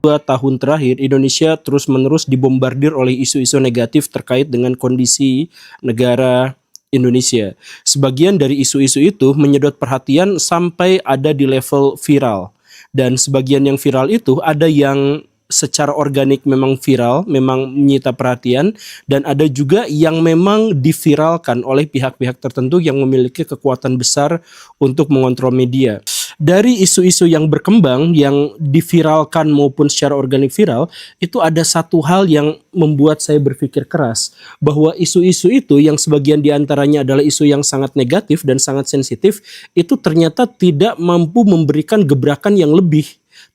2 tahun terakhir Indonesia terus-menerus dibombardir oleh isu-isu negatif terkait dengan kondisi negara Indonesia. Sebagian dari isu-isu itu menyedot perhatian sampai ada di level viral. Dan sebagian yang viral itu ada yang secara organik memang viral, memang menyita perhatian, dan ada juga yang memang diviralkan oleh pihak-pihak tertentu yang memiliki kekuatan besar untuk mengontrol media. Dari isu-isu yang berkembang, yang diviralkan maupun secara organik viral, itu ada satu hal yang membuat saya berpikir keras, bahwa isu-isu itu yang sebagian diantaranya adalah isu yang sangat negatif dan sangat sensitif, itu ternyata tidak mampu memberikan gebrakan yang lebih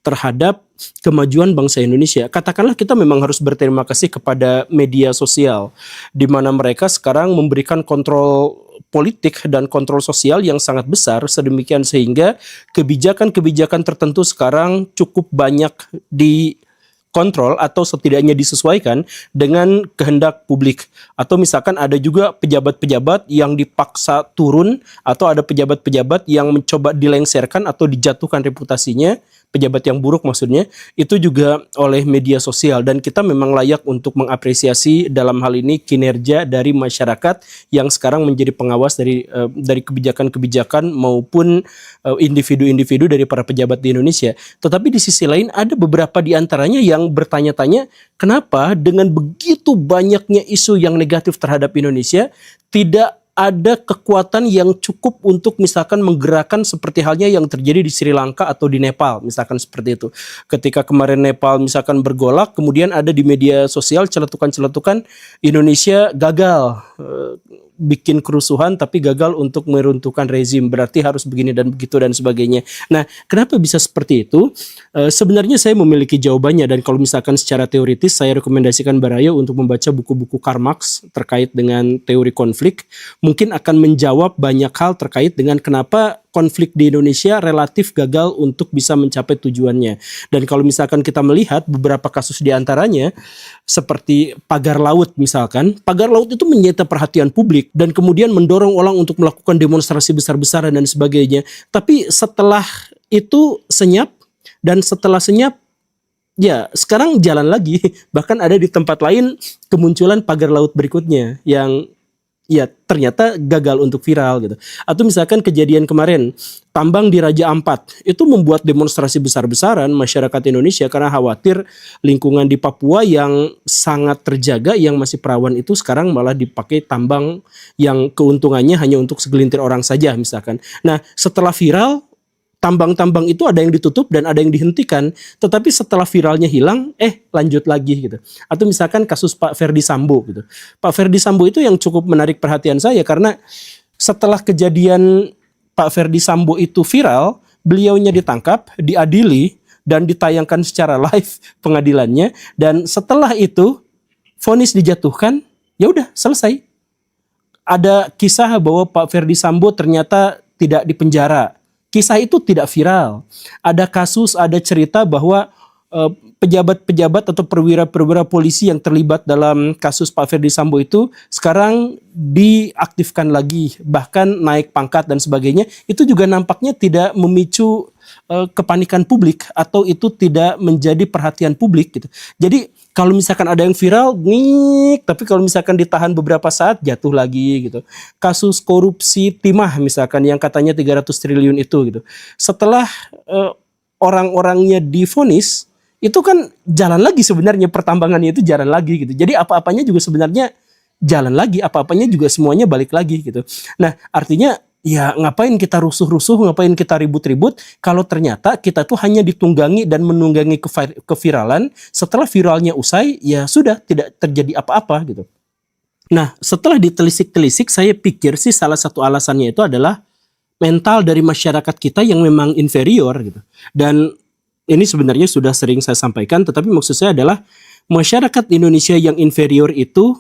terhadap kemajuan bangsa Indonesia. Katakanlah kita memang harus berterima kasih kepada media sosial, di mana mereka sekarang memberikan kontrol politik dan kontrol sosial yang sangat besar, sedemikian sehingga kebijakan-kebijakan tertentu sekarang cukup banyak dikontrol atau setidaknya disesuaikan dengan kehendak publik. Atau misalkan ada juga pejabat-pejabat yang dipaksa turun, atau ada pejabat-pejabat yang mencoba dilengsarkan atau dijatuhkan reputasinya, pejabat yang buruk maksudnya, itu juga oleh media sosial. Dan kita memang layak untuk mengapresiasi dalam hal ini kinerja dari masyarakat yang sekarang menjadi pengawas dari kebijakan-kebijakan maupun individu-individu dari para pejabat di Indonesia. Tetapi di sisi lain ada beberapa di antaranya yang bertanya-tanya, kenapa dengan begitu banyaknya isu yang negatif terhadap Indonesia tidak ada kekuatan yang cukup untuk misalkan menggerakkan seperti halnya yang terjadi di Sri Lanka atau di Nepal, misalkan seperti itu. Ketika kemarin Nepal misalkan bergolak, kemudian ada di media sosial celetukan-celetukan Indonesia gagal bikin kerusuhan tapi gagal untuk meruntuhkan rezim, berarti harus begini dan begitu dan sebagainya. Nah, kenapa bisa seperti itu? Sebenarnya saya memiliki jawabannya, dan kalau misalkan secara teoritis saya rekomendasikan Barayo untuk membaca buku-buku Karl Marx terkait dengan teori konflik, mungkin akan menjawab banyak hal terkait dengan kenapa konflik di Indonesia relatif gagal untuk bisa mencapai tujuannya. Dan kalau misalkan kita melihat beberapa kasus diantaranya, seperti pagar laut misalkan, pagar laut itu menyita perhatian publik dan kemudian mendorong orang untuk melakukan demonstrasi besar-besaran dan sebagainya. Tapi setelah itu senyap, dan setelah senyap, ya sekarang jalan lagi. Bahkan ada di tempat lain kemunculan pagar laut berikutnya yang ya ternyata gagal untuk viral gitu. Atau misalkan kejadian kemarin tambang di Raja Ampat itu membuat demonstrasi besar-besaran masyarakat Indonesia karena khawatir lingkungan di Papua yang sangat terjaga, yang masih perawan itu sekarang malah dipakai tambang yang keuntungannya hanya untuk segelintir orang saja misalkan. Nah, setelah viral, tambang-tambang itu ada yang ditutup dan ada yang dihentikan, tetapi setelah viralnya hilang, lanjut lagi gitu. Atau misalkan kasus Pak Ferdi Sambo gitu. Pak Ferdi Sambo itu yang cukup menarik perhatian saya karena setelah kejadian Pak Ferdi Sambo itu viral, beliaunya ditangkap, diadili, dan ditayangkan secara live pengadilannya, dan setelah itu vonis dijatuhkan, ya udah selesai. Ada kisah bahwa Pak Ferdi Sambo ternyata tidak dipenjara. Kisah itu tidak viral. Ada kasus, ada cerita bahwa pejabat-pejabat atau perwira-perwira polisi yang terlibat dalam kasus Pak Ferdi Sambo itu sekarang diaktifkan lagi, bahkan naik pangkat dan sebagainya. Itu juga nampaknya tidak memicu kepanikan publik atau itu tidak menjadi perhatian publik gitu. Jadi kalau misalkan ada yang viral, tapi kalau misalkan ditahan beberapa saat jatuh lagi gitu. Kasus korupsi timah misalkan yang katanya 300 triliun itu gitu. Setelah orang-orangnya divonis, itu kan jalan lagi sebenarnya, pertambangannya itu jalan lagi gitu. Jadi apa-apanya juga sebenarnya jalan lagi, apa-apanya juga semuanya balik lagi gitu. Nah, artinya ya ngapain kita rusuh-rusuh, ngapain kita ribut-ribut kalau ternyata kita tuh hanya ditunggangi dan menunggangi keviralan. Setelah viralnya usai, ya sudah tidak terjadi apa-apa gitu. Nah, setelah ditelisik-telisik, saya pikir sih salah satu alasannya itu adalah mental dari masyarakat kita yang memang inferior gitu. Dan ini sebenarnya sudah sering saya sampaikan, tetapi maksud saya adalah masyarakat Indonesia yang inferior itu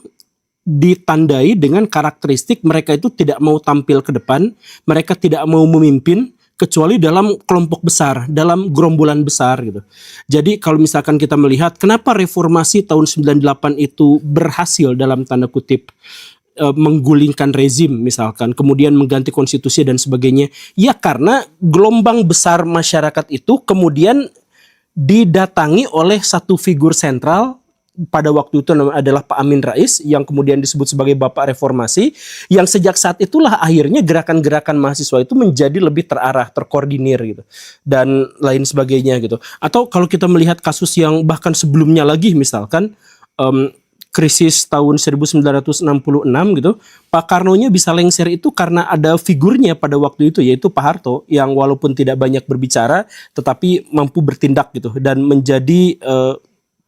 ditandai dengan karakteristik mereka itu tidak mau tampil ke depan, mereka tidak mau memimpin kecuali dalam kelompok besar, dalam gerombolan besar gitu. Jadi kalau misalkan kita melihat kenapa reformasi tahun 98 itu berhasil dalam tanda kutip menggulingkan rezim misalkan, kemudian mengganti konstitusi dan sebagainya, ya karena gelombang besar masyarakat itu kemudian didatangi oleh satu figur sentral pada waktu itu adalah Pak Amin Rais yang kemudian disebut sebagai Bapak Reformasi, yang sejak saat itulah akhirnya gerakan-gerakan mahasiswa itu menjadi lebih terarah, terkoordinir gitu dan lain sebagainya gitu. Atau kalau kita melihat kasus yang bahkan sebelumnya lagi, misalkan krisis tahun 1966 gitu, Pak Karno-nya bisa lengser itu karena ada figurnya pada waktu itu, yaitu Pak Harto, yang walaupun tidak banyak berbicara tetapi mampu bertindak gitu dan menjadi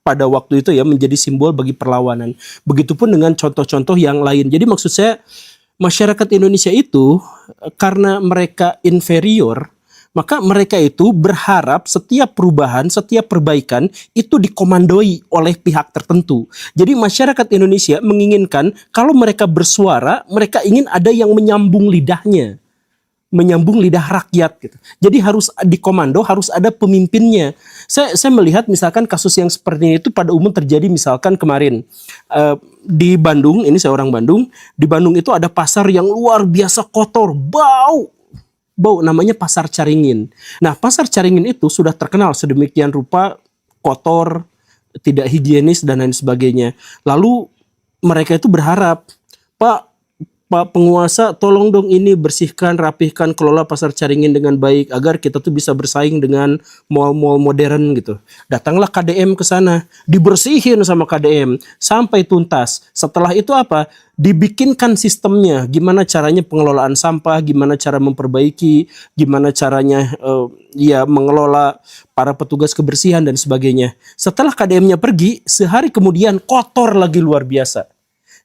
pada waktu itu ya menjadi simbol bagi perlawanan. Begitupun dengan contoh-contoh yang lain. Jadi maksud saya masyarakat Indonesia itu karena mereka inferior, maka mereka itu berharap setiap perubahan, setiap perbaikan itu dikomandoi oleh pihak tertentu. Jadi masyarakat Indonesia menginginkan kalau mereka bersuara, mereka ingin ada yang menyambung lidahnya, menyambung lidah rakyat gitu. Jadi harus dikomando, harus ada pemimpinnya. Saya melihat misalkan kasus yang seperti itu pada umum terjadi misalkan kemarin di Bandung, ini saya orang Bandung, di Bandung itu ada pasar yang luar biasa kotor, bau namanya Pasar Caringin. Nah, Pasar Caringin itu sudah terkenal sedemikian rupa kotor, tidak higienis dan lain sebagainya. Lalu mereka itu berharap, Pak penguasa, tolong dong ini bersihkan, rapihkan, kelola Pasar Caringin dengan baik agar kita tuh bisa bersaing dengan mall-mall modern gitu. Datanglah KDM ke sana, dibersihin sama KDM sampai tuntas. Setelah itu apa? Dibikinkan sistemnya, gimana caranya pengelolaan sampah, gimana cara memperbaiki, gimana caranya ya mengelola para petugas kebersihan dan sebagainya. Setelah KDM-nya pergi, sehari kemudian kotor lagi luar biasa.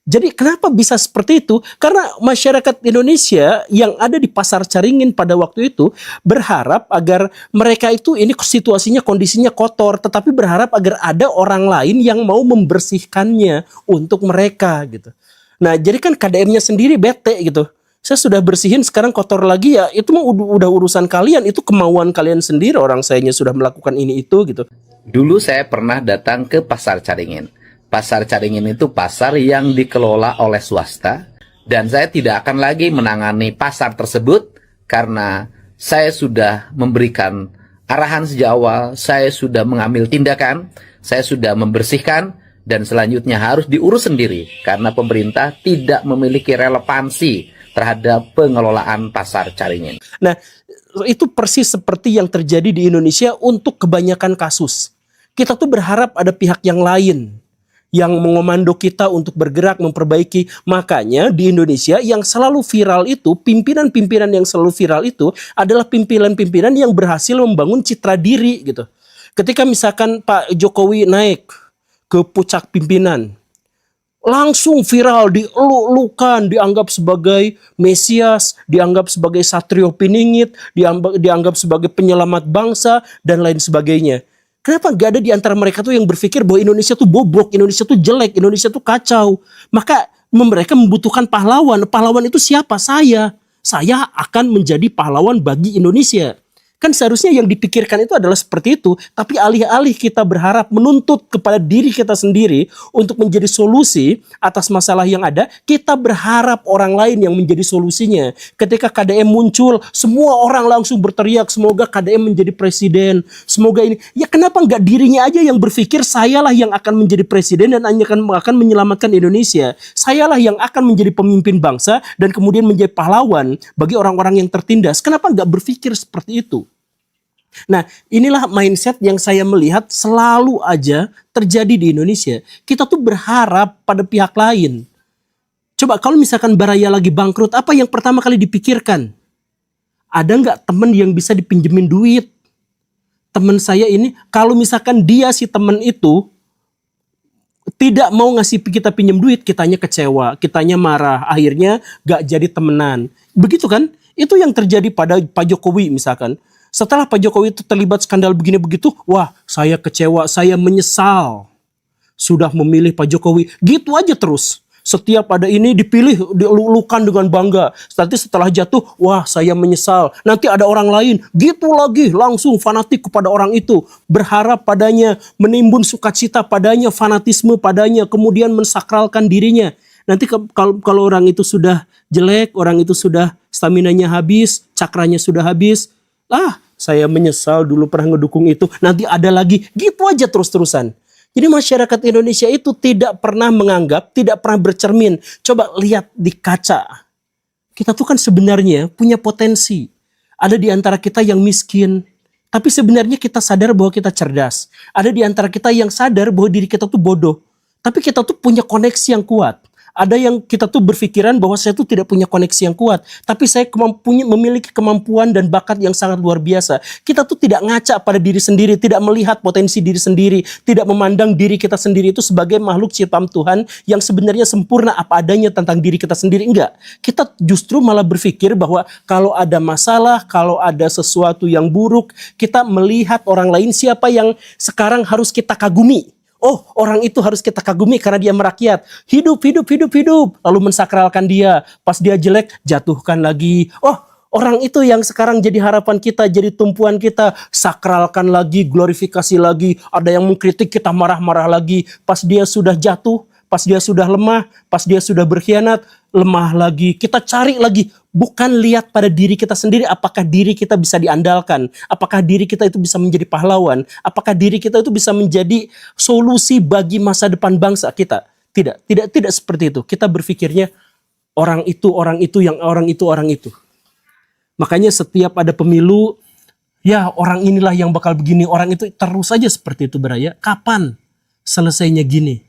Jadi kenapa bisa seperti itu? Karena masyarakat Indonesia yang ada di Pasar Caringin pada waktu itu berharap agar mereka itu ini situasinya, kondisinya kotor, tetapi berharap agar ada orang lain yang mau membersihkannya untuk mereka gitu. Nah, jadi kan KDM-nya sendiri bete gitu. Saya sudah bersihin, sekarang kotor lagi ya. Itu mah udah urusan kalian, itu kemauan kalian sendiri. Orang sayanya sudah melakukan ini itu gitu. Dulu saya pernah datang ke Pasar Caringin. Pasar Caringin itu pasar yang dikelola oleh swasta dan saya tidak akan lagi menangani pasar tersebut karena saya sudah memberikan arahan sejak awal, saya sudah mengambil tindakan, saya sudah membersihkan dan selanjutnya harus diurus sendiri karena pemerintah tidak memiliki relevansi terhadap pengelolaan Pasar Caringin. Nah, itu persis seperti yang terjadi di Indonesia untuk kebanyakan kasus. Kita tuh berharap ada pihak yang lain yang mengomando kita untuk bergerak memperbaiki. Makanya di Indonesia yang selalu viral itu, pimpinan-pimpinan yang selalu viral itu adalah pimpinan-pimpinan yang berhasil membangun citra diri gitu. Ketika misalkan Pak Jokowi naik ke puncak pimpinan, langsung viral, dieluk-elukan, dianggap sebagai Mesias, dianggap sebagai Satrio Piningit, dianggap sebagai penyelamat bangsa dan lain sebagainya. Kenapa gak ada di antara mereka tuh yang berpikir bahwa Indonesia tuh bobrok, Indonesia tuh jelek, Indonesia tuh kacau. Maka mereka membutuhkan pahlawan. Pahlawan itu siapa? Saya. Saya akan menjadi pahlawan bagi Indonesia. Kan seharusnya yang dipikirkan itu adalah seperti itu. Tapi alih-alih kita berharap menuntut kepada diri kita sendiri untuk menjadi solusi atas masalah yang ada, kita berharap orang lain yang menjadi solusinya. Ketika KDM muncul, semua orang langsung berteriak, semoga KDM menjadi presiden. Semoga ini. Ya kenapa nggak dirinya aja yang berpikir, sayalah yang akan menjadi presiden dan akan menyelamatkan Indonesia. Sayalah yang akan menjadi pemimpin bangsa dan kemudian menjadi pahlawan bagi orang-orang yang tertindas. Kenapa nggak berpikir seperti itu? Nah, inilah mindset yang saya melihat selalu aja terjadi di Indonesia. Kita tuh berharap pada pihak lain. Coba kalau misalkan Baraya lagi bangkrut, apa yang pertama kali dipikirkan? Ada nggak teman yang bisa dipinjemin duit? Teman saya ini, kalau misalkan dia si teman itu tidak mau ngasih kita pinjam duit, kitanya kecewa, kitanya marah, akhirnya nggak jadi temenan. Begitu kan? Itu yang terjadi pada Pak Jokowi misalkan. Setelah Pak Jokowi itu terlibat skandal begini begitu, wah saya kecewa, saya menyesal sudah memilih Pak Jokowi. Gitu aja terus. Setiap ada ini dipilih, dilulukan dengan bangga. Nanti setelah jatuh, wah saya menyesal. Nanti ada orang lain, gitu lagi, langsung fanatik kepada orang itu. Berharap padanya, menimbun sukacita padanya, fanatisme padanya, kemudian mensakralkan dirinya. Nanti kalau orang itu sudah jelek, orang itu sudah staminanya habis, cakranya sudah habis, saya menyesal dulu pernah ngedukung itu, nanti ada lagi, gitu aja terus-terusan. Jadi masyarakat Indonesia itu tidak pernah menganggap, tidak pernah bercermin. Coba lihat di kaca. Kita tuh kan sebenarnya punya potensi. Ada di antara kita yang miskin, tapi sebenarnya kita sadar bahwa kita cerdas. Ada di antara kita yang sadar bahwa diri kita tuh bodoh, tapi kita tuh punya koneksi yang kuat. Ada yang kita tuh berpikiran bahwa saya tuh tidak punya koneksi yang kuat, tapi saya memiliki kemampuan dan bakat yang sangat luar biasa. Kita tuh tidak ngaca pada diri sendiri, tidak melihat potensi diri sendiri, tidak memandang diri kita sendiri itu sebagai makhluk ciptaan Tuhan yang sebenarnya sempurna apa adanya tentang diri kita sendiri. Enggak. Kita justru malah berpikir bahwa kalau ada masalah, kalau ada sesuatu yang buruk, kita melihat orang lain siapa yang sekarang harus kita kagumi. Oh, orang itu harus kita kagumi karena dia merakyat. Hidup, hidup, hidup, hidup. Lalu mensakralkan dia. Pas dia jelek, jatuhkan lagi. Oh, orang itu yang sekarang jadi harapan kita, jadi tumpuan kita. Sakralkan lagi, glorifikasi lagi. Ada yang mengkritik, kita marah-marah lagi. Pas dia sudah jatuh, pas dia sudah lemah, pas dia sudah berkhianat, lemah lagi. Kita cari lagi. Bukan lihat pada diri kita sendiri, apakah diri kita bisa diandalkan, apakah diri kita itu bisa menjadi pahlawan, apakah diri kita itu bisa menjadi solusi bagi masa depan bangsa kita. Tidak seperti itu. Kita berpikirnya orang itu, yang orang itu. Makanya setiap ada pemilu, ya orang inilah yang bakal begini, orang itu terus saja seperti itu, Baraya. Kapan selesainya gini?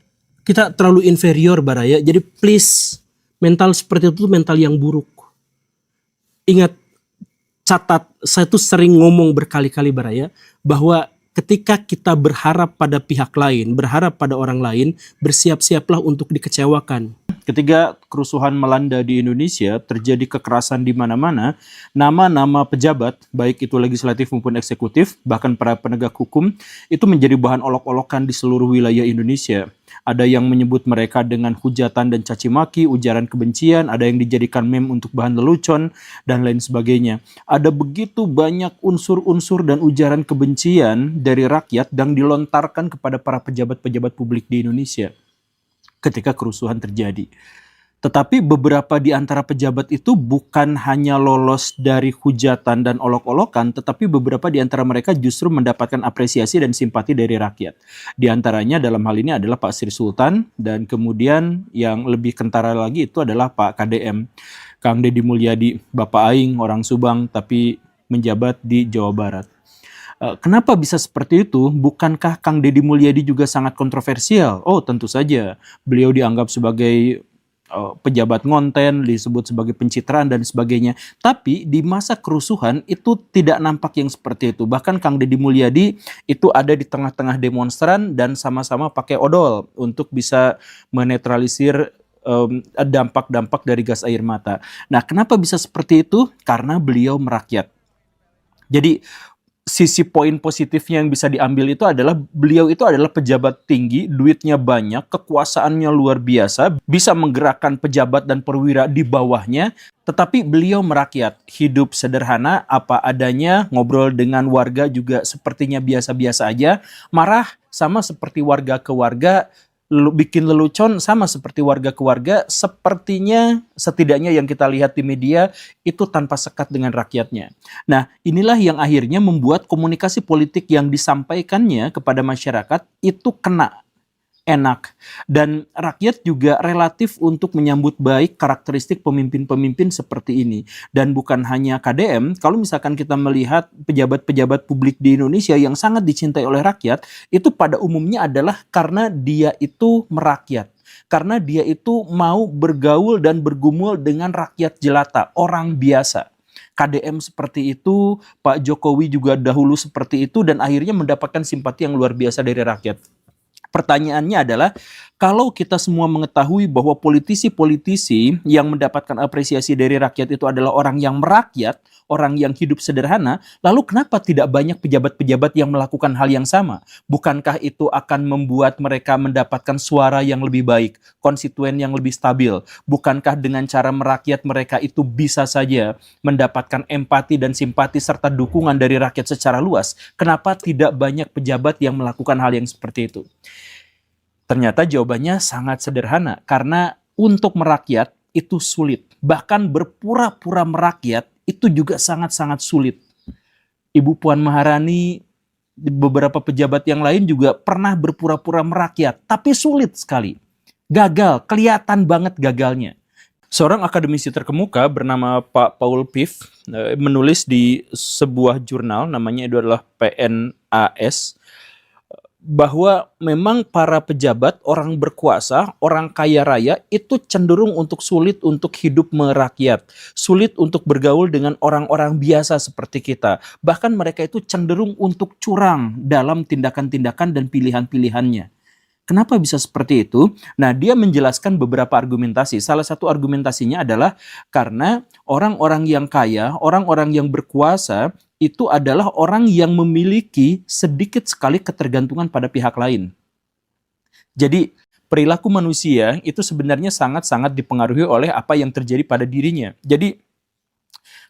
Kita terlalu inferior, Baraya. Jadi please, mental seperti itu mental yang buruk. Ingat, catat, saya tuh sering ngomong berkali-kali, Baraya, bahwa ketika kita berharap pada pihak lain, berharap pada orang lain, bersiap-siaplah untuk dikecewakan. Ketika kerusuhan melanda di Indonesia, terjadi kekerasan di mana-mana, nama-nama pejabat, baik itu legislatif maupun eksekutif, bahkan para penegak hukum, itu menjadi bahan olok-olokan di seluruh wilayah Indonesia. Ada yang menyebut mereka dengan hujatan dan caci maki, ujaran kebencian, ada yang dijadikan meme untuk bahan lelucon, dan lain sebagainya. Ada begitu banyak unsur-unsur dan ujaran kebencian dari rakyat yang dilontarkan kepada para pejabat-pejabat publik di Indonesia ketika kerusuhan terjadi. Tetapi beberapa di antara pejabat itu bukan hanya lolos dari hujatan dan olok-olokan, tetapi beberapa di antara mereka justru mendapatkan apresiasi dan simpati dari rakyat. Di antaranya dalam hal ini adalah Pak Sri Sultan, dan kemudian yang lebih kentara lagi itu adalah Pak KDM, Kang Deddy Mulyadi, Bapak Aing, orang Subang, tapi menjabat di Jawa Barat. Kenapa bisa seperti itu? Bukankah Kang Deddy Mulyadi juga sangat kontroversial? Oh, tentu saja. Beliau dianggap sebagai pejabat ngonten, disebut sebagai pencitraan dan sebagainya. Tapi di masa kerusuhan itu tidak nampak yang seperti itu. Bahkan Kang Deddy Mulyadi itu ada di tengah-tengah demonstran dan sama-sama pakai odol untuk bisa menetralisir dampak-dampak dari gas air mata. Nah, kenapa bisa seperti itu? Karena beliau merakyat. Jadi sisi poin positifnya yang bisa diambil itu adalah beliau itu adalah pejabat tinggi, duitnya banyak, kekuasaannya luar biasa, bisa menggerakkan pejabat dan perwira di bawahnya, tetapi beliau merakyat, hidup sederhana, apa adanya, ngobrol dengan warga juga sepertinya biasa-biasa aja, marah sama seperti warga ke warga, bikin lelucon sama seperti warga ke warga, sepertinya setidaknya yang kita lihat di media itu tanpa sekat dengan rakyatnya. Nah, inilah yang akhirnya membuat komunikasi politik yang disampaikannya kepada masyarakat itu kena, enak. Dan rakyat juga relatif untuk menyambut baik karakteristik pemimpin-pemimpin seperti ini. Dan bukan hanya KDM, kalau misalkan kita melihat pejabat-pejabat publik di Indonesia yang sangat dicintai oleh rakyat, itu pada umumnya adalah karena dia itu merakyat. Karena dia itu mau bergaul dan bergumul dengan rakyat jelata, orang biasa. KDM seperti itu, Pak Jokowi juga dahulu seperti itu, dan akhirnya mendapatkan simpati yang luar biasa dari rakyat. Pertanyaannya adalah, kalau kita semua mengetahui bahwa politisi-politisi yang mendapatkan apresiasi dari rakyat itu adalah orang yang merakyat, orang yang hidup sederhana, lalu kenapa tidak banyak pejabat-pejabat yang melakukan hal yang sama? Bukankah itu akan membuat mereka mendapatkan suara yang lebih baik, konstituen yang lebih stabil? Bukankah dengan cara merakyat mereka itu bisa saja mendapatkan empati dan simpati serta dukungan dari rakyat secara luas? Kenapa tidak banyak pejabat yang melakukan hal yang seperti itu? Ternyata jawabannya sangat sederhana, karena untuk merakyat itu sulit. Bahkan berpura-pura merakyat itu juga sangat-sangat sulit. Ibu Puan Maharani, beberapa pejabat yang lain juga pernah berpura-pura merakyat, tapi sulit sekali. Gagal, kelihatan banget gagalnya. Seorang akademisi terkemuka bernama Pak Paul Piff menulis di sebuah jurnal, namanya itu adalah PNAS, bahwa memang para pejabat, orang berkuasa, orang kaya raya itu cenderung untuk sulit untuk hidup merakyat, sulit untuk bergaul dengan orang-orang biasa seperti kita. Bahkan mereka itu cenderung untuk curang dalam tindakan-tindakan dan pilihan-pilihannya. Kenapa bisa seperti itu? Nah, dia menjelaskan beberapa argumentasi. Salah satu argumentasinya adalah karena orang-orang yang kaya, orang-orang yang berkuasa, itu adalah orang yang memiliki sedikit sekali ketergantungan pada pihak lain. Jadi, perilaku manusia itu sebenarnya sangat-sangat dipengaruhi oleh apa yang terjadi pada dirinya. Jadi,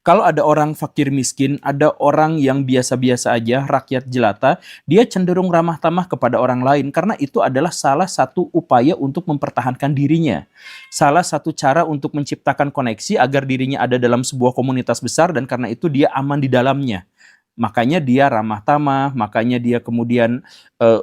kalau ada orang fakir miskin, ada orang yang biasa-biasa aja, rakyat jelata, dia cenderung ramah tamah kepada orang lain karena itu adalah salah satu upaya untuk mempertahankan dirinya. Salah satu cara untuk menciptakan koneksi agar dirinya ada dalam sebuah komunitas besar dan karena itu dia aman di dalamnya. Makanya dia ramah tamah, makanya dia kemudian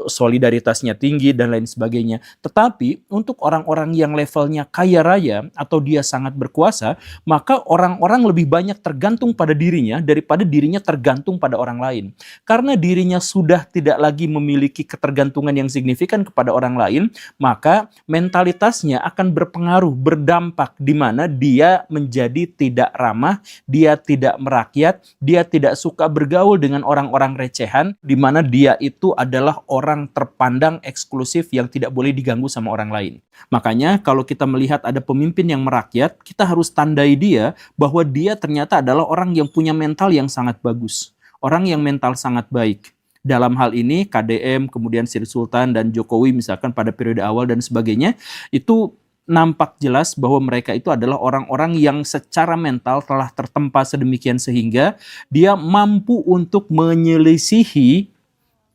solidaritasnya tinggi dan lain sebagainya. Tetapi untuk orang-orang yang levelnya kaya raya atau dia sangat berkuasa, maka orang-orang lebih banyak tergantung pada dirinya daripada dirinya tergantung pada orang lain. Karena dirinya sudah tidak lagi memiliki ketergantungan yang signifikan kepada orang lain, maka mentalitasnya akan berpengaruh, berdampak di mana dia menjadi tidak ramah, dia tidak merakyat, dia tidak suka bergaul dengan orang-orang recehan, di mana dia itu adalah orang terpandang eksklusif yang tidak boleh diganggu sama orang lain. Makanya kalau kita melihat ada pemimpin yang merakyat, kita harus tandai dia bahwa dia ternyata adalah orang yang punya mental yang sangat bagus. Orang yang mental sangat baik. Dalam hal ini KDM, kemudian Sri Sultan dan Jokowi misalkan pada periode awal dan sebagainya, itu nampak jelas bahwa mereka itu adalah orang-orang yang secara mental telah tertempa sedemikian sehingga dia mampu untuk menyelisihi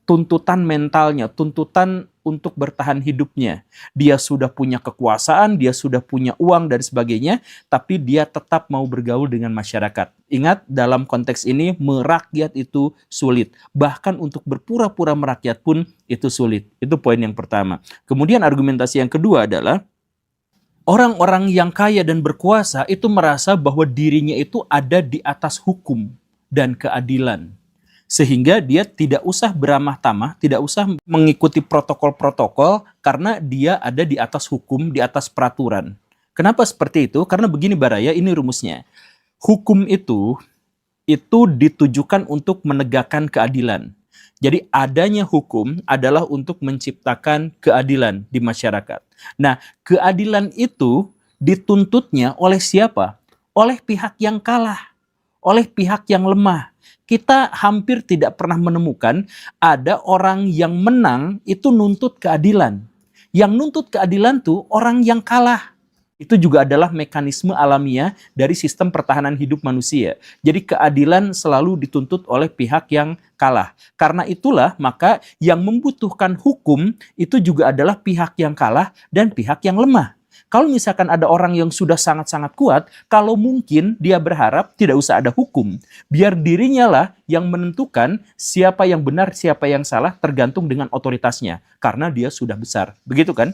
tuntutan mentalnya, tuntutan untuk bertahan hidupnya. Dia sudah punya kekuasaan, dia sudah punya uang dan sebagainya, tapi dia tetap mau bergaul dengan masyarakat. Ingat, dalam konteks ini merakyat itu sulit. Bahkan untuk berpura-pura merakyat pun itu sulit. Itu poin yang pertama. Kemudian argumentasi yang kedua adalah orang-orang yang kaya dan berkuasa itu merasa bahwa dirinya itu ada di atas hukum dan keadilan. Sehingga dia tidak usah beramah tamah, tidak usah mengikuti protokol-protokol karena dia ada di atas hukum, di atas peraturan. Kenapa seperti itu? Karena begini Baraya, ini rumusnya. Hukum itu ditujukan untuk menegakkan keadilan. Jadi adanya hukum adalah untuk menciptakan keadilan di masyarakat. Nah, keadilan itu dituntutnya oleh siapa? Oleh pihak yang kalah, oleh pihak yang lemah. Kita hampir tidak pernah menemukan ada orang yang menang itu nuntut keadilan. Yang nuntut keadilan tuh orang yang kalah. Itu juga adalah mekanisme alamiah dari sistem pertahanan hidup manusia. Jadi keadilan selalu dituntut oleh pihak yang kalah. Karena itulah maka yang membutuhkan hukum itu juga adalah pihak yang kalah dan pihak yang lemah. Kalau misalkan ada orang yang sudah sangat-sangat kuat, kalau mungkin dia berharap tidak usah ada hukum. Biar dirinya lah yang menentukan siapa yang benar, siapa yang salah tergantung dengan otoritasnya. Karena dia sudah besar. Begitu kan?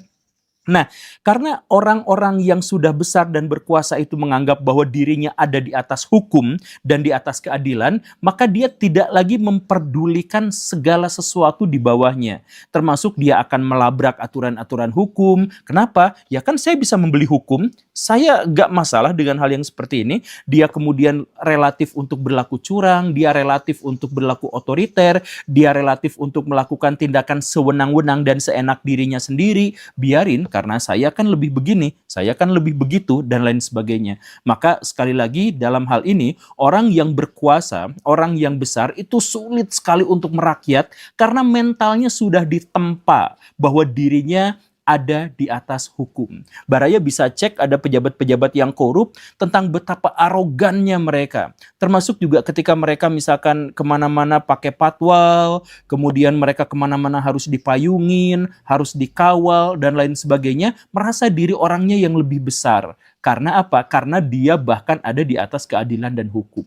Nah, karena orang-orang yang sudah besar dan berkuasa itu menganggap bahwa dirinya ada di atas hukum dan di atas keadilan, maka dia tidak lagi memperdulikan segala sesuatu di bawahnya. Termasuk dia akan melabrak aturan-aturan hukum. Kenapa? Ya kan saya bisa membeli hukum, saya gak masalah dengan hal yang seperti ini. Dia kemudian relatif untuk berlaku curang, dia relatif untuk berlaku otoriter, dia relatif untuk melakukan tindakan sewenang-wenang dan seenak dirinya sendiri. Biarin, karena saya kan lebih begini, saya kan lebih begitu, dan lain sebagainya. Maka sekali lagi dalam hal ini, orang yang berkuasa, orang yang besar itu sulit sekali untuk merakyat karena mentalnya sudah ditempa bahwa dirinya ada di atas hukum. Baraya bisa cek ada pejabat-pejabat yang korup tentang betapa arogannya mereka. Termasuk juga ketika mereka misalkan kemana-mana pakai patwal, kemudian mereka kemana-mana harus dipayungin, harus dikawal, dan lain sebagainya, merasa diri orangnya yang lebih besar. Karena apa? Karena dia bahkan ada di atas keadilan dan hukum.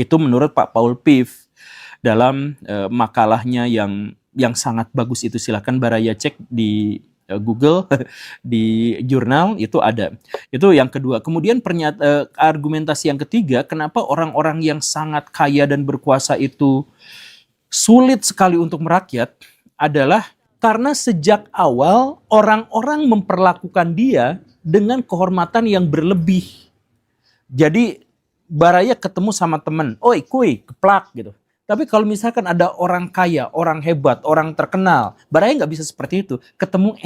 Itu menurut Pak Paul Piff. dalam makalahnya yang sangat bagus itu. Silakan Baraya cek di Google, di jurnal itu ada. Itu yang kedua. Kemudian argumentasi yang ketiga, kenapa orang-orang yang sangat kaya dan berkuasa itu sulit sekali untuk merakyat adalah karena sejak awal orang-orang memperlakukan dia dengan kehormatan yang berlebih. Jadi Baraya ketemu sama temen, oi kuy, keplak gitu. Tapi kalau misalkan ada orang kaya, orang hebat, orang terkenal, Baraya nggak bisa seperti itu. Ketemu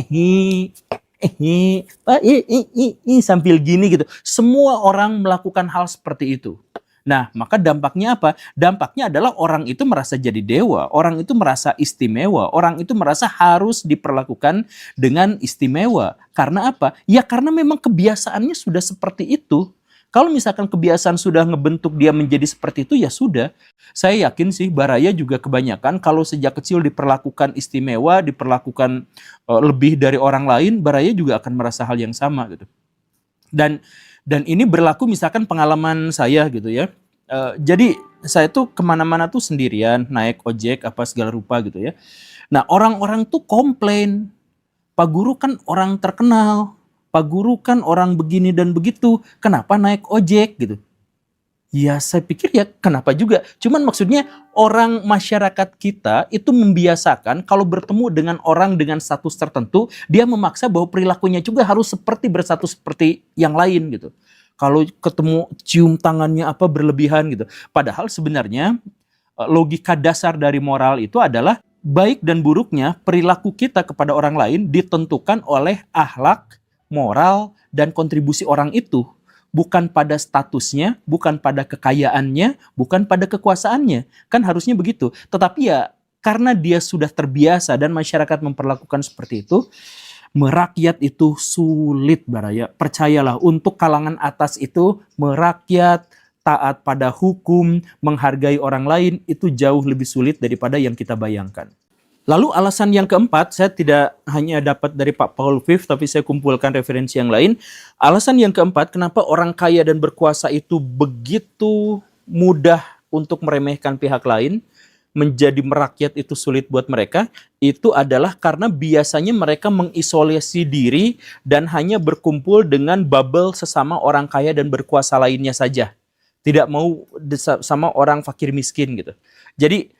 sambil gini gitu. Semua orang melakukan hal seperti itu. Nah, maka dampaknya apa? Dampaknya adalah orang itu merasa jadi dewa, orang itu merasa istimewa, orang itu merasa harus diperlakukan dengan istimewa. Karena apa? Ya karena memang kebiasaannya sudah seperti itu. Kalau misalkan kebiasaan sudah ngebentuk dia menjadi seperti itu, ya sudah. Saya yakin sih Baraya juga kebanyakan kalau sejak kecil diperlakukan istimewa, diperlakukan lebih dari orang lain, Baraya juga akan merasa hal yang sama gitu. Dan ini berlaku misalkan pengalaman saya gitu ya. Jadi saya tuh kemana-mana tuh sendirian, naik ojek apa segala rupa gitu ya. Nah orang-orang tuh komplain, Pak Guru kan orang terkenal, Pak Guru kan orang begini dan begitu, kenapa naik ojek gitu. Ya saya pikir ya kenapa juga. Cuman maksudnya orang masyarakat kita itu membiasakan kalau bertemu dengan orang dengan status tertentu, dia memaksa bahwa perilakunya juga harus bersatu seperti yang lain gitu. Kalau ketemu cium tangannya apa berlebihan gitu. Padahal sebenarnya logika dasar dari moral itu adalah baik dan buruknya perilaku kita kepada orang lain ditentukan oleh akhlak, moral, dan kontribusi orang itu. Bukan pada statusnya, bukan pada kekayaannya, bukan pada kekuasaannya. Kan harusnya begitu. Tetapi ya karena dia sudah terbiasa dan masyarakat memperlakukan seperti itu, merakyat itu sulit Baraya. Percayalah, untuk kalangan atas itu merakyat, taat pada hukum, menghargai orang lain, itu jauh lebih sulit daripada yang kita bayangkan. Lalu alasan yang keempat, saya tidak hanya dapat dari Pak Paul Viv, tapi saya kumpulkan referensi yang lain. Alasan yang keempat, kenapa orang kaya dan berkuasa itu begitu mudah untuk meremehkan pihak lain, menjadi merakyat itu sulit buat mereka, itu adalah karena biasanya mereka mengisolasi diri dan hanya berkumpul dengan bubble sesama orang kaya dan berkuasa lainnya saja. Tidak mau sama orang fakir miskin gitu. Jadi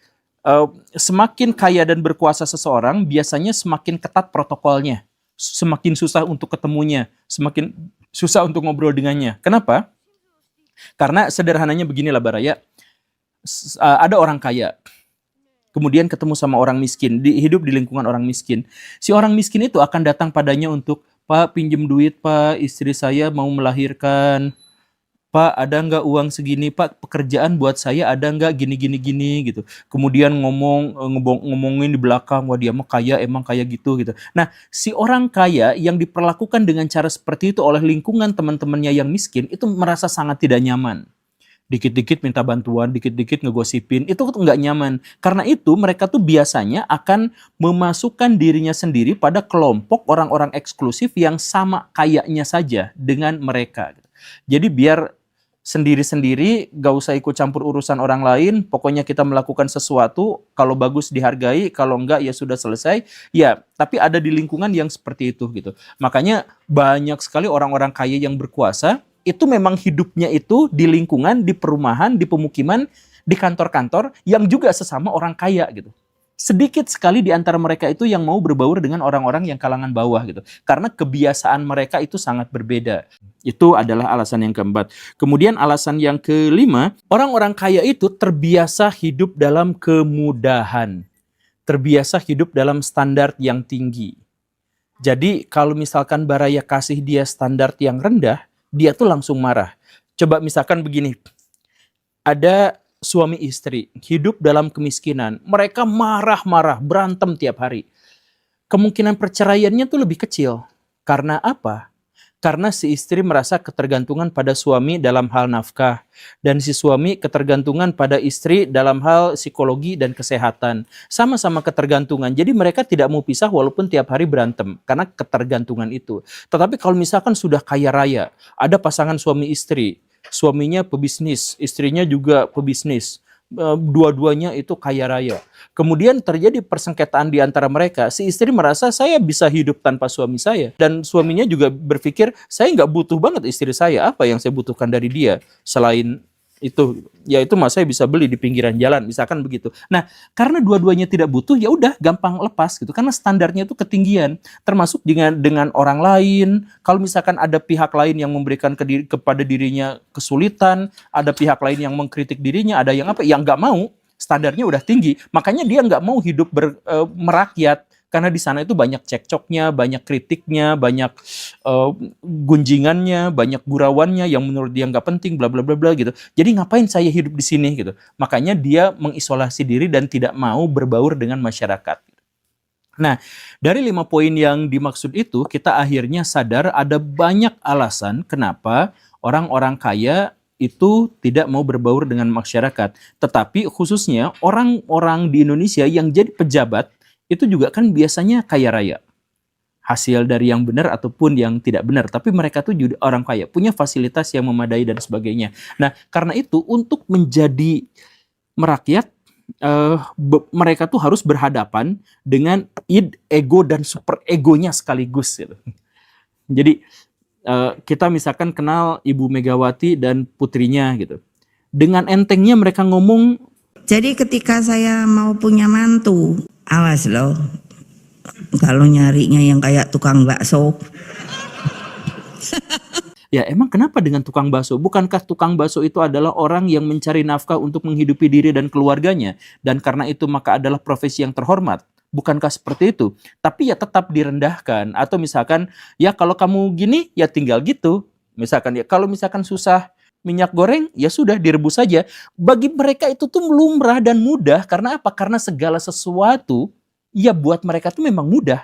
semakin kaya dan berkuasa seseorang, biasanya semakin ketat protokolnya, semakin susah untuk ketemunya, semakin susah untuk ngobrol dengannya. Kenapa? Karena sederhananya beginilah Baraya, ada orang kaya, kemudian ketemu sama orang miskin, hidup di lingkungan orang miskin. Si orang miskin itu akan datang padanya untuk, Pak pinjem duit Pak, istri saya mau melahirkan. Pak, ada nggak uang segini? Pak, pekerjaan buat saya ada nggak gini gitu. Kemudian ngomongin di belakang, wah dia mah kaya, emang kaya gitu. Nah, si orang kaya yang diperlakukan dengan cara seperti itu oleh lingkungan teman-temannya yang miskin, itu merasa sangat tidak nyaman. Dikit-dikit minta bantuan, dikit-dikit ngegosipin, itu nggak nyaman. Karena itu mereka tuh biasanya akan memasukkan dirinya sendiri pada kelompok orang-orang eksklusif yang sama kayaknya saja dengan mereka. Jadi biar sendiri-sendiri, gak usah ikut campur urusan orang lain, pokoknya kita melakukan sesuatu, kalau bagus dihargai, kalau enggak ya sudah selesai. Ya, tapi ada di lingkungan yang seperti itu gitu. Makanya banyak sekali orang-orang kaya yang berkuasa, itu memang hidupnya itu di lingkungan, di perumahan, di pemukiman, di kantor-kantor yang juga sesama orang kaya gitu. Sedikit sekali di antara mereka itu yang mau berbaur dengan orang-orang yang kalangan bawah gitu. Karena kebiasaan mereka itu sangat berbeda. Itu adalah alasan yang keempat. Kemudian alasan yang kelima, orang-orang kaya itu terbiasa hidup dalam kemudahan. Terbiasa hidup dalam standar yang tinggi. Jadi kalau misalkan Baraya kasih dia standar yang rendah, dia tuh langsung marah. Coba misalkan begini, ada suami istri hidup dalam kemiskinan, mereka marah-marah, berantem tiap hari. Kemungkinan perceraiannya tuh lebih kecil. Karena apa? Karena si istri merasa ketergantungan pada suami dalam hal nafkah, dan si suami ketergantungan pada istri dalam hal psikologi dan kesehatan. Sama-sama ketergantungan. Jadi mereka tidak mau pisah walaupun tiap hari berantem karena ketergantungan itu. Tetapi kalau misalkan sudah kaya raya, ada pasangan suami istri, suaminya pebisnis, istrinya juga pebisnis. dua-duanya itu kaya raya. Kemudian terjadi persengketaan di antara mereka. Si istri merasa saya bisa hidup tanpa suami saya. Dan suaminya juga berpikir saya nggak butuh banget istri saya. Apa yang saya butuhkan dari dia selain itu, yaitu mas saya bisa beli di pinggiran jalan, misalkan begitu. Nah, karena dua-duanya tidak butuh, ya udah gampang lepas gitu. Karena standarnya itu ketinggian, termasuk dengan orang lain. Kalau misalkan ada pihak lain yang memberikan kepada dirinya kesulitan, ada pihak lain yang mengkritik dirinya, ada yang apa, yang nggak mau, standarnya udah tinggi. Makanya dia nggak mau hidup merakyat. Karena di sana itu banyak cekcoknya, banyak kritiknya, banyak gunjingannya, banyak gurauannya yang menurut dia nggak penting, bla bla bla bla gitu. Jadi ngapain saya hidup di sini gitu. Makanya dia mengisolasi diri dan tidak mau berbaur dengan masyarakat. Nah, dari 5 poin yang dimaksud itu, kita akhirnya sadar ada banyak alasan kenapa orang-orang kaya itu tidak mau berbaur dengan masyarakat. Tetapi khususnya orang-orang di Indonesia yang jadi pejabat, itu juga kan biasanya kaya raya. Hasil dari yang benar ataupun yang tidak benar. Tapi mereka tuh juga orang kaya, punya fasilitas yang memadai dan sebagainya. Nah, karena itu untuk menjadi merakyat, mereka tuh harus berhadapan dengan id, ego, dan super egonya sekaligus. Gitu. Jadi, kita misalkan kenal Ibu Megawati dan putrinya gitu. Dengan entengnya mereka ngomong, jadi ketika saya mau punya mantu, awas loh, kalau nyarinya yang kayak tukang bakso. ya emang kenapa dengan tukang bakso? Bukankah tukang bakso itu adalah orang yang mencari nafkah untuk menghidupi diri dan keluarganya? Dan karena itu maka adalah profesi yang terhormat. Bukankah seperti itu? Tapi ya tetap direndahkan. Atau misalkan, ya kalau kamu gini, ya tinggal gitu. Misalkan ya, kalau misalkan susah minyak goreng, ya sudah direbus saja. Bagi mereka itu tuh lumrah dan mudah. Karena apa? Karena segala sesuatu, ya buat mereka tuh memang mudah.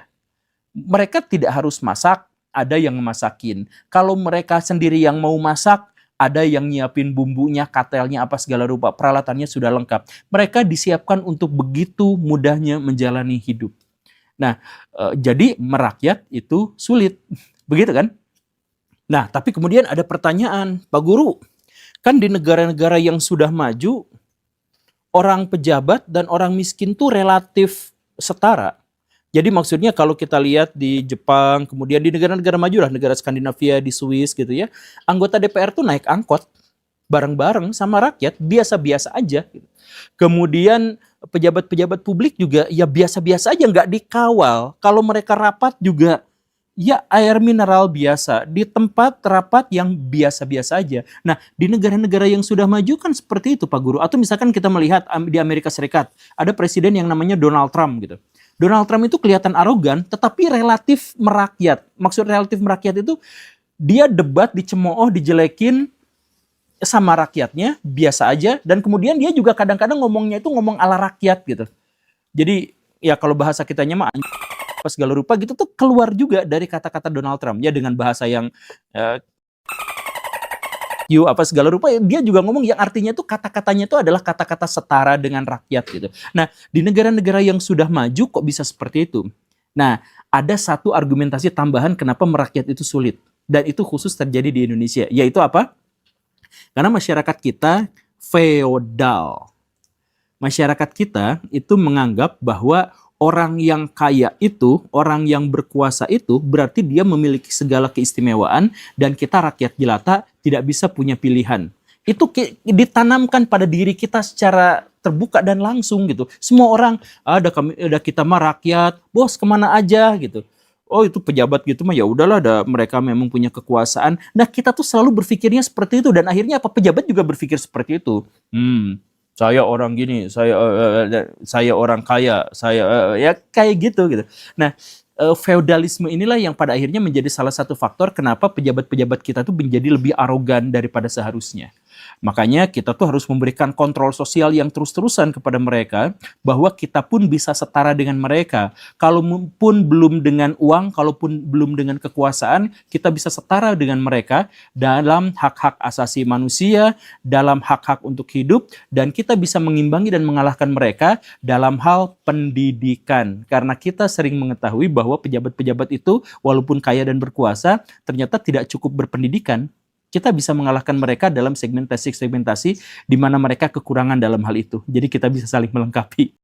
Mereka tidak harus masak, ada yang memasakin. Kalau mereka sendiri yang mau masak, ada yang nyiapin bumbunya, katelnya, apa segala rupa. Peralatannya sudah lengkap. Mereka disiapkan untuk begitu mudahnya menjalani hidup. Nah, jadi merakyat itu sulit. Begitu kan? Nah, tapi kemudian ada pertanyaan, Pak Guru, kan di negara-negara yang sudah maju, orang pejabat dan orang miskin tuh relatif setara. Jadi maksudnya kalau kita lihat di Jepang, kemudian di negara-negara maju lah, negara Skandinavia, di Swiss gitu ya, anggota DPR tuh naik angkot bareng-bareng sama rakyat, biasa-biasa aja. Gitu. Kemudian pejabat-pejabat publik juga ya biasa-biasa aja, nggak dikawal. Kalau mereka rapat juga ya air mineral biasa, di tempat rapat yang biasa-biasa aja. Nah, di negara-negara yang sudah maju kan seperti itu Pak Guru. Atau misalkan kita melihat di Amerika Serikat, ada presiden yang namanya Donald Trump gitu. Donald Trump itu kelihatan arogan, tetapi relatif merakyat. Maksud relatif merakyat itu, dia debat, dicemooh, dijelekin sama rakyatnya, biasa aja. Dan kemudian dia juga kadang-kadang ngomongnya itu ngomong ala rakyat gitu. Jadi, ya kalau bahasa kitanya mah apa segala rupa gitu tuh keluar juga dari kata-kata Donald Trump. Ya dengan bahasa yang apa segala rupa, dia juga ngomong yang artinya tuh kata-katanya itu adalah kata-kata setara dengan rakyat gitu. Nah, di negara-negara yang sudah maju kok bisa seperti itu? Nah, ada satu argumentasi tambahan kenapa merakyat itu sulit. Dan itu khusus terjadi di Indonesia. Yaitu apa? Karena masyarakat kita feodal. Masyarakat kita itu menganggap bahwa orang yang kaya itu, orang yang berkuasa itu, berarti dia memiliki segala keistimewaan dan kita rakyat jelata tidak bisa punya pilihan. Itu ditanamkan pada diri kita secara terbuka dan langsung gitu. Semua orang, ada kita mah rakyat, bos kemana aja gitu. Oh itu pejabat gitu mah ya udahlah, mereka memang punya kekuasaan. Nah kita tuh selalu berpikirnya seperti itu dan akhirnya apa, pejabat juga berpikir seperti itu. Saya orang gini, saya orang kaya, ya kayak gitu. Nah, feodalisme inilah yang pada akhirnya menjadi salah satu faktor kenapa pejabat-pejabat kita tuh menjadi lebih arogan daripada seharusnya. Makanya kita tuh harus memberikan kontrol sosial yang terus-terusan kepada mereka, bahwa kita pun bisa setara dengan mereka. Kalaupun belum dengan uang, kalaupun belum dengan kekuasaan, kita bisa setara dengan mereka dalam hak-hak asasi manusia, dalam hak-hak untuk hidup, dan kita bisa mengimbangi dan mengalahkan mereka dalam hal pendidikan. Karena kita sering mengetahui bahwa pejabat-pejabat itu walaupun kaya dan berkuasa, ternyata tidak cukup berpendidikan. kita bisa mengalahkan mereka dalam segmentasi di mana mereka kekurangan dalam hal itu. Jadi kita bisa saling melengkapi.